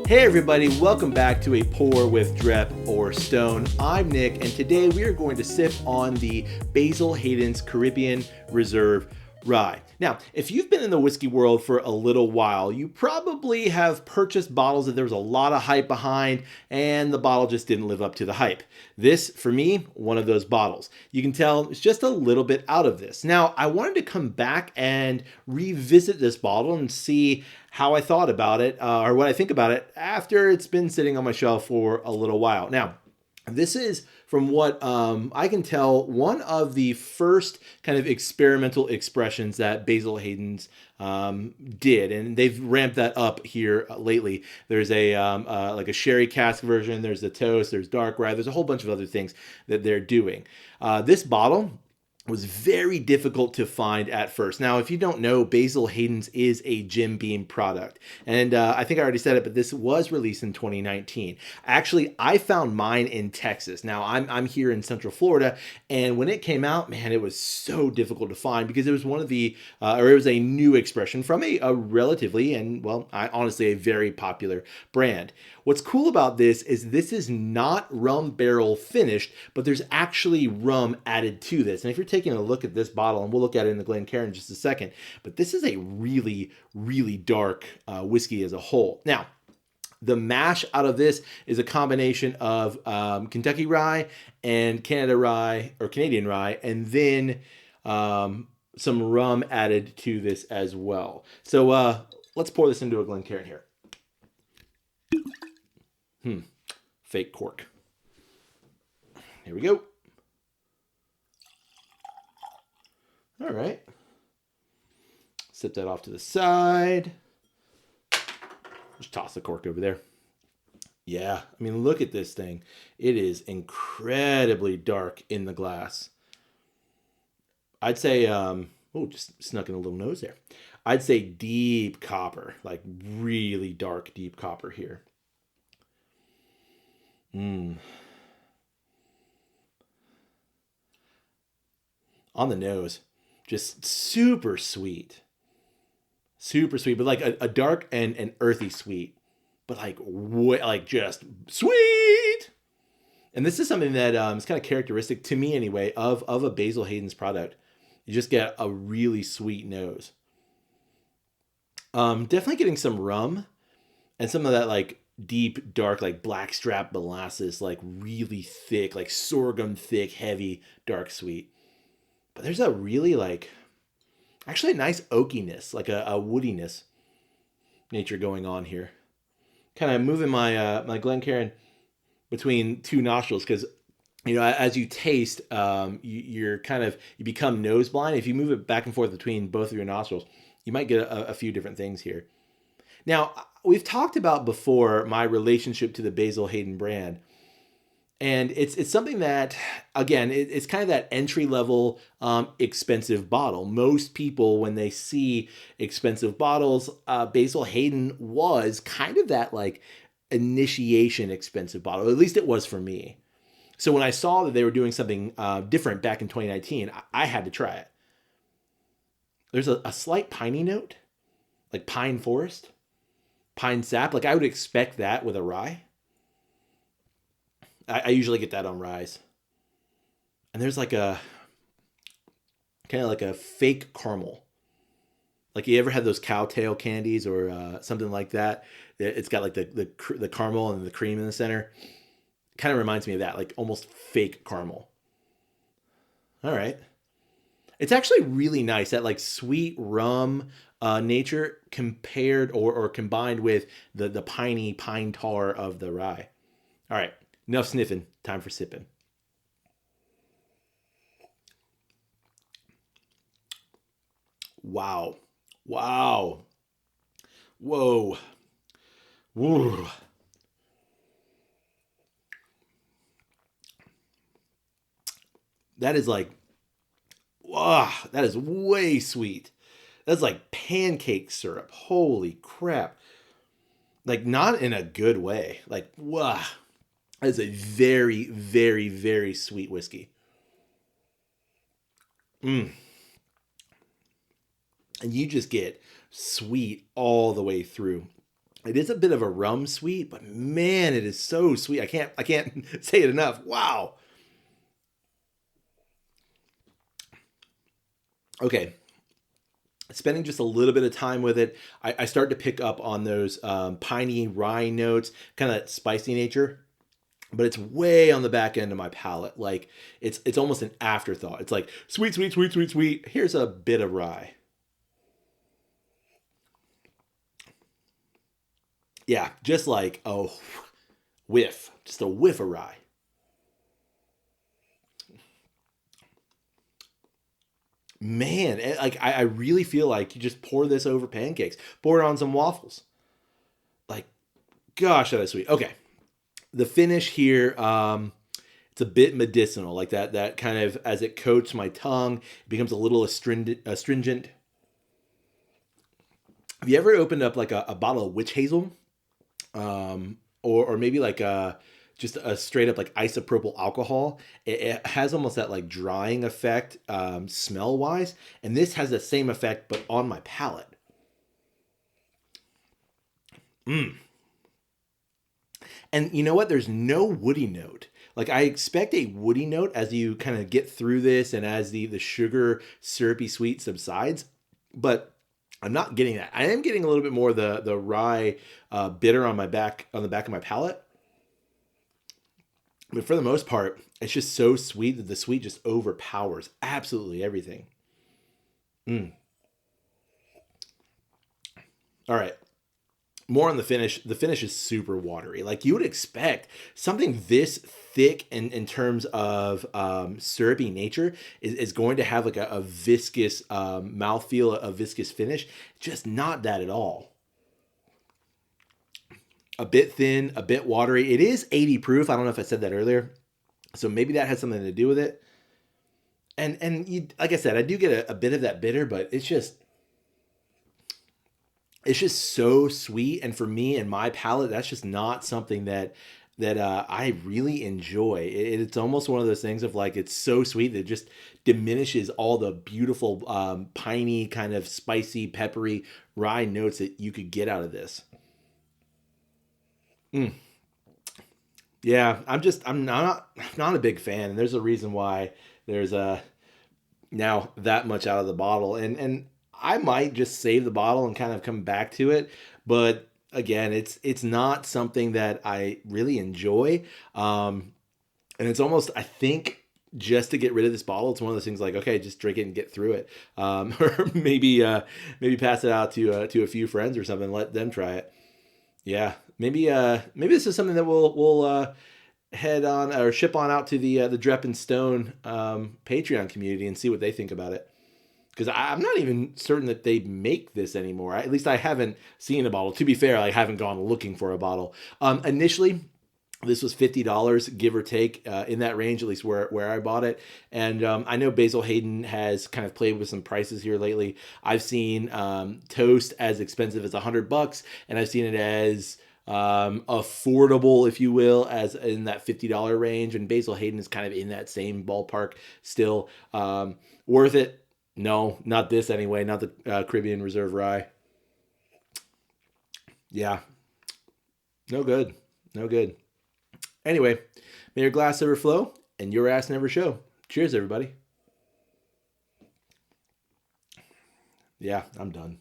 Hey everybody, welcome back to A Pour with Drep or Stone. I'm Nick, and today we are going to sip on the Basil Hayden's Caribbean Reserve Rye. Now, if you've been in the whiskey world for a little while, you probably have purchased bottles that there was a lot of hype behind, and the bottle just didn't live up to the hype. This, for me, one of those bottles. You can tell it's just a little bit out of this. Now, I wanted to come back and revisit this bottle and see how I thought about it, or what I think about it after it's been sitting on my shelf for a little while. Now, this is, from what I can tell, one of the first kind of experimental expressions that Basil Hayden's did, and they've ramped that up here lately. There's a like a sherry cask version, there's the toast, there's dark rye, there's a whole bunch of other things that they're doing. This bottle was very difficult to find at first. Now, if you don't know, Basil Hayden's is a Jim Beam product. And I think I already said it, but this was released in 2019. Actually, I found mine in Texas. Now, I'm here in Central Florida, and when it came out, man, it was so difficult to find because it was one of the, or it was a new expression from a relatively, and well, honestly, a very popular brand. What's cool about this is not rum barrel finished, but there's actually rum added to this. And if you're taking a look at this bottle, and we'll look at it in the Glencairn in just a second, but this is a really, really dark whiskey as a whole. Now, the mash out of this is a combination of Kentucky rye and Canada rye, or Canadian rye, and then some rum added to this as well. So let's pour this into a Glencairn here. Fake cork. Here we go. All right. Sip that off to the side. Just toss the cork over there. Yeah, I mean, look at this thing. It is incredibly dark in the glass. I'd say, just snuck in a little nose there. I'd say deep copper, like really dark, deep copper here. On the nose, just super sweet, but like a dark and earthy sweet, but like just sweet. And this is something that is kind of characteristic to me anyway of a Basil Hayden's product. You just get a really sweet nose. Definitely getting some rum and some of that like deep, dark, like blackstrap molasses, like really thick, like sorghum thick, heavy, dark sweet. But there's a really actually a nice oakiness, like a woodiness nature going on here. Kind of moving my my Glencairn between two nostrils because, you know, as you taste, you become nose blind. If you move it back and forth between both of your nostrils, you might get a few different things here. Now, we've talked about before my relationship to the Basil Hayden brand. And it's something that, again, it's kind of that entry-level expensive bottle. Most people, when they see expensive bottles, Basil Hayden was kind of that like initiation expensive bottle. At least it was for me. So when I saw that they were doing something different back in 2019, I had to try it. There's a slight piney note, like pine forest, pine sap. Like I would expect that with a rye. I usually get that on ryes. And there's like a kind of like a fake caramel. Like you ever had those cowtail candies or something like that? It's got like the caramel and the cream in the center. Kind of reminds me of that, like almost fake caramel. All right. It's actually really nice, that like sweet rum nature compared or combined with the piney pine tar of the rye. All right. Enough sniffing. Time for sipping. Wow. Wow. Whoa. Whoa. That is like, wow, that is way sweet. That's like pancake syrup. Holy crap. Like not in a good way. Like, wow. That is a very, very, very sweet whiskey. And you just get sweet all the way through. It is a bit of a rum sweet, but man, it is so sweet. I can't say it enough. Wow. Okay, spending just a little bit of time with it, I start to pick up on those piney rye notes, kind of that spicy nature. But it's way on the back end of my palate. Like it's almost an afterthought. It's like sweet, sweet, sweet, sweet, sweet. Here's a bit of rye. Yeah, just like a whiff, just a whiff of rye. Man, like I really feel like you just pour this over pancakes, pour it on some waffles. Like, gosh, that is sweet. Okay, the finish here, it's a bit medicinal, like that kind of as it coats my tongue, it becomes a little astringent. Have you ever opened up like a bottle of witch hazel, or maybe like just a straight up like isopropyl alcohol? It has almost that like drying effect, smell wise, and this has the same effect but on my palate. And you know what? There's no woody note. Like I expect a woody note as you kind of get through this and as the sugar syrupy sweet subsides, but I'm not getting that. I am getting a little bit more the rye bitter on my back on the back of my palate, but for the most part, it's just so sweet that the sweet just overpowers absolutely everything. Mm. All right, more on the finish. The finish is super watery. Like you would expect something this thick in terms of syrupy nature is going to have like a viscous mouthfeel, a viscous finish. Just not that at all. A bit thin, a bit watery. It is 80 proof. I don't know if I said that earlier. So maybe that has something to do with it. And you, like I said, I do get a bit of that bitter, but it's just so sweet, and for me and my palate, that's just not something that I really enjoy. It's almost one of those things of like it's so sweet that it just diminishes all the beautiful piney kind of spicy peppery rye notes that you could get out of this. Mm. Yeah, I'm not a big fan, and there's a reason why there's now that much out of the bottle, and I might just save the bottle and kind of come back to it, but again, it's not something that I really enjoy, and it's almost I think just to get rid of this bottle, it's one of those things like okay, just drink it and get through it, or maybe pass it out to a few friends or something, let them try it. Yeah, maybe this is something that we'll head on or ship on out to the Drep and Stone Patreon community and see what they think about it. Because I'm not even certain that they make this anymore. At least I haven't seen a bottle. To be fair, I haven't gone looking for a bottle. Initially, this was $50, give or take, in that range, at least where I bought it. And I know Basil Hayden has kind of played with some prices here lately. I've seen toast as expensive as $100, and I've seen it as affordable, if you will, as in that $50 range. And Basil Hayden is kind of in that same ballpark still. Worth it? No, not this anyway. Not the Caribbean Reserve Rye. Yeah, no good. No good. Anyway, may your glass overflow and your ass never show. Cheers, everybody. Yeah, I'm done.